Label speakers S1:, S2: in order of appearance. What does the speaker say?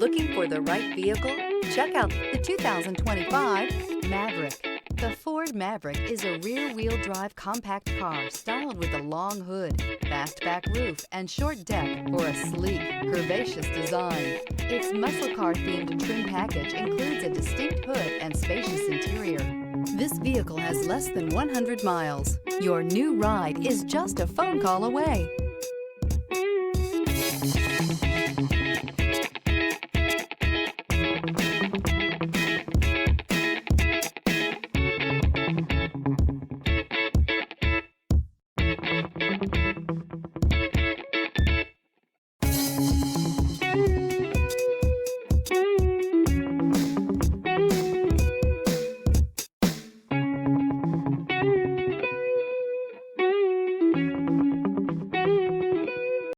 S1: Looking for the right vehicle? Check out the 2025 Maverick. The Ford Maverick is a rear-wheel drive compact car styled with a long hood, fastback roof, and short deck for a sleek, curvaceous design. Its muscle car-themed trim package includes a distinct hood and spacious interior. This vehicle has less than 100 miles. Your new ride is just a phone call away.